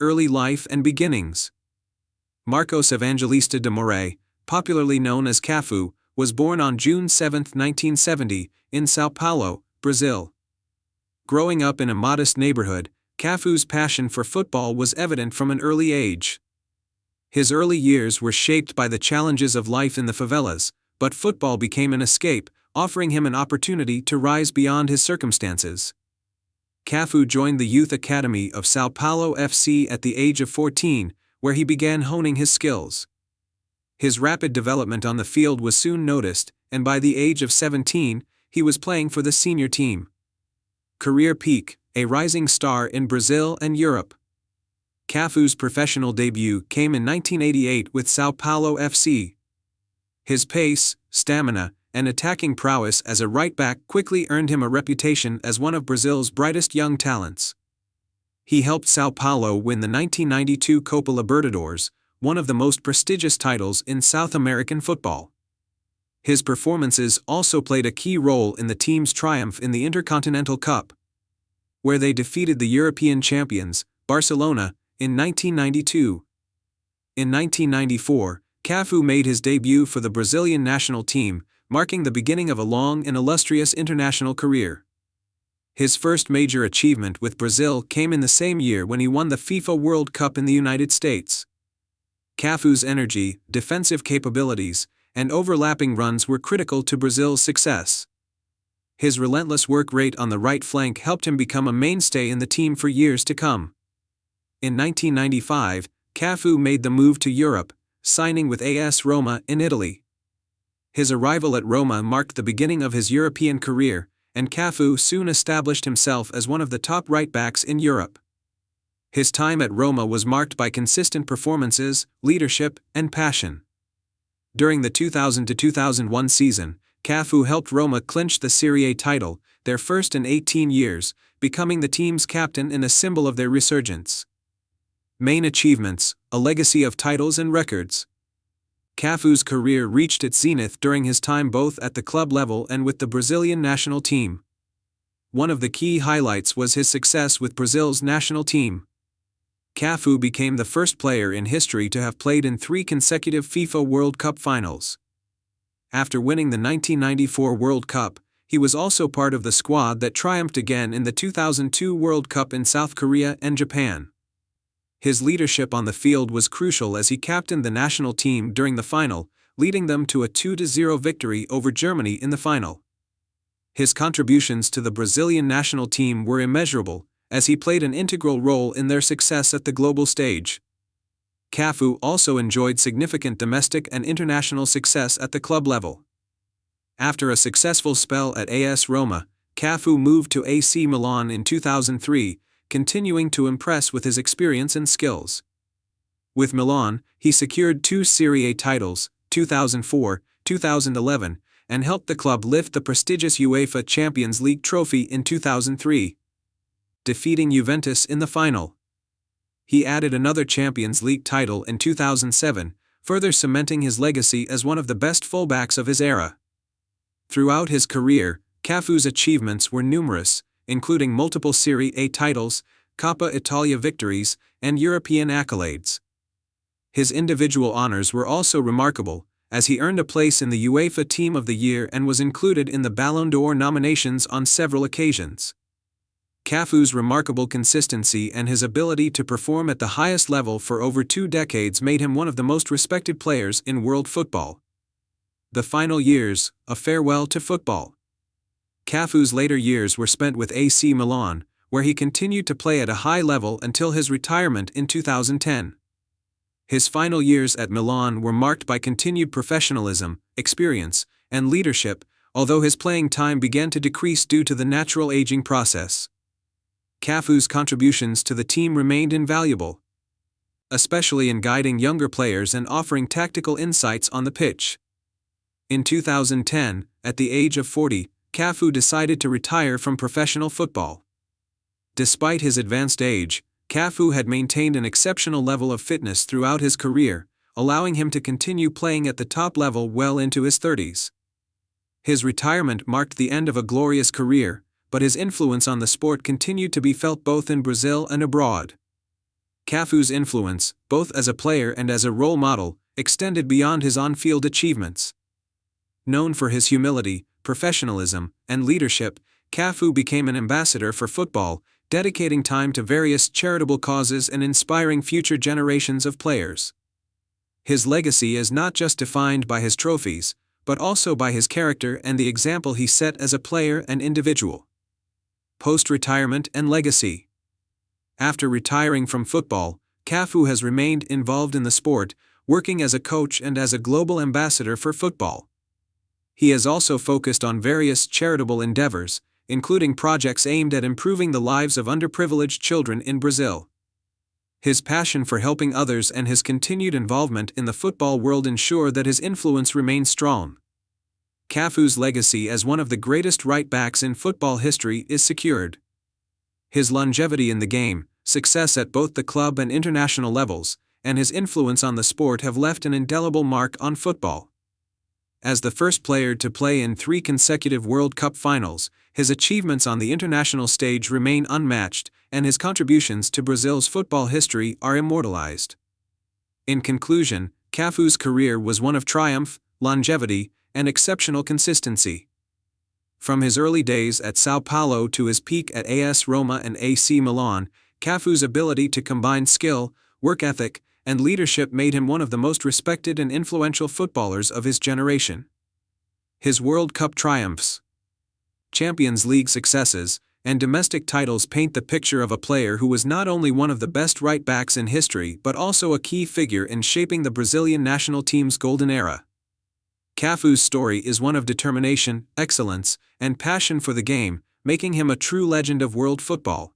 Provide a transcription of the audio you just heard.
early life and beginnings. Marcos Evangelista de Morais, popularly known as Cafu, was born on June 7, 1970, in São Paulo, Brazil. Growing up in a modest neighborhood, Cafu's passion for football was evident from an early age. His early years were shaped by the challenges of life in the favelas, but football became an escape, offering him an opportunity to rise beyond his circumstances. Cafu joined the youth academy of São Paulo FC at the age of 14, where he began honing his skills. His rapid development on the field was soon noticed, and by the age of 17, he was playing for the senior team. Career peak, a rising star in Brazil and Europe. Cafu's professional debut came in 1988 with São Paulo FC. His pace, stamina, and attacking prowess as a right-back quickly earned him a reputation as one of Brazil's brightest young talents. He helped São Paulo win the 1992 Copa Libertadores, one of the most prestigious titles in South American football. His performances also played a key role in the team's triumph in the Intercontinental Cup, where they defeated the European champions, Barcelona, in 1992. In 1994, Cafu made his debut for the Brazilian national team, marking the beginning of a long and illustrious international career. His first major achievement with Brazil came in the same year when he won the FIFA World Cup in the United States. Cafu's energy, defensive capabilities, and overlapping runs were critical to Brazil's success. His relentless work rate on the right flank helped him become a mainstay in the team for years to come. In 1995, Cafu made the move to Europe, signing with AS Roma in Italy. His arrival at Roma marked the beginning of his European career, and Cafu soon established himself as one of the top right-backs in Europe. His time at Roma was marked by consistent performances, leadership, and passion. During the 2000-2001 season, Cafu helped Roma clinch the Serie A title, their first in 18 years, becoming the team's captain and a symbol of their resurgence. Main achievements: a legacy of titles and records. Cafu's career reached its zenith during his time both at the club level and with the Brazilian national team. One of the key highlights was his success with Brazil's national team. Cafu became the first player in history to have played in 3 consecutive FIFA World Cup finals. After winning the 1994 World Cup, he was also part of the squad that triumphed again in the 2002 World Cup in South Korea and Japan. His leadership on the field was crucial as he captained the national team during the final, leading them to a 2-0 victory over Germany in the final. His contributions to the Brazilian national team were immeasurable, as he played an integral role in their success at the global stage. Cafu also enjoyed significant domestic and international success at the club level. After a successful spell at AS Roma, Cafu moved to AC Milan in 2003, continuing to impress with his experience and skills. With Milan, he secured 2 Serie A titles, 2004, 2011, and helped the club lift the prestigious UEFA Champions League trophy in 2003, defeating Juventus in the final. He added another Champions League title in 2007, further cementing his legacy as one of the best fullbacks of his era. Throughout his career, Cafu's achievements were numerous, including multiple Serie A titles, Coppa Italia victories, and European accolades. His individual honors were also remarkable, as he earned a place in the UEFA Team of the Year and was included in the Ballon d'Or nominations on several occasions. Cafu's remarkable consistency and his ability to perform at the highest level for over 2 decades made him one of the most respected players in world football. The final years, a farewell to football. Cafu's later years were spent with AC Milan, where he continued to play at a high level until his retirement in 2010. His final years at Milan were marked by continued professionalism, experience, and leadership, although his playing time began to decrease due to the natural aging process. Cafu's contributions to the team remained invaluable, especially in guiding younger players and offering tactical insights on the pitch. In 2010, at the age of 40, Cafu decided to retire from professional football. Despite his advanced age, Cafu had maintained an exceptional level of fitness throughout his career, allowing him to continue playing at the top level well into his 30s. His retirement marked the end of a glorious career, but his influence on the sport continued to be felt both in Brazil and abroad. Cafu's influence, both as a player and as a role model, extended beyond his on-field achievements. Known for his humility, professionalism, and leadership, Cafu became an ambassador for football, dedicating time to various charitable causes and inspiring future generations of players. His legacy is not just defined by his trophies, but also by his character and the example he set as a player and individual. Post-retirement and legacy. After retiring from football, Cafu has remained involved in the sport, working as a coach and as a global ambassador for football. He has also focused on various charitable endeavors, including projects aimed at improving the lives of underprivileged children in Brazil. His passion for helping others and his continued involvement in the football world ensure that his influence remains strong. Cafu's legacy as one of the greatest right-backs in football history is secured. His longevity in the game, success at both the club and international levels, and his influence on the sport have left an indelible mark on football. As the first player to play in 3 consecutive World Cup finals, his achievements on the international stage remain unmatched, and his contributions to Brazil's football history are immortalized. In conclusion, Cafu's career was one of triumph, longevity, and exceptional consistency. From his early days at São Paulo to his peak at AS Roma and AC Milan, Cafu's ability to combine skill, work ethic, and leadership made him one of the most respected and influential footballers of his generation. His World Cup triumphs, Champions League successes, and domestic titles paint the picture of a player who was not only one of the best right-backs in history but also a key figure in shaping the Brazilian national team's golden era. Cafu's story is one of determination, excellence, and passion for the game, making him a true legend of world football.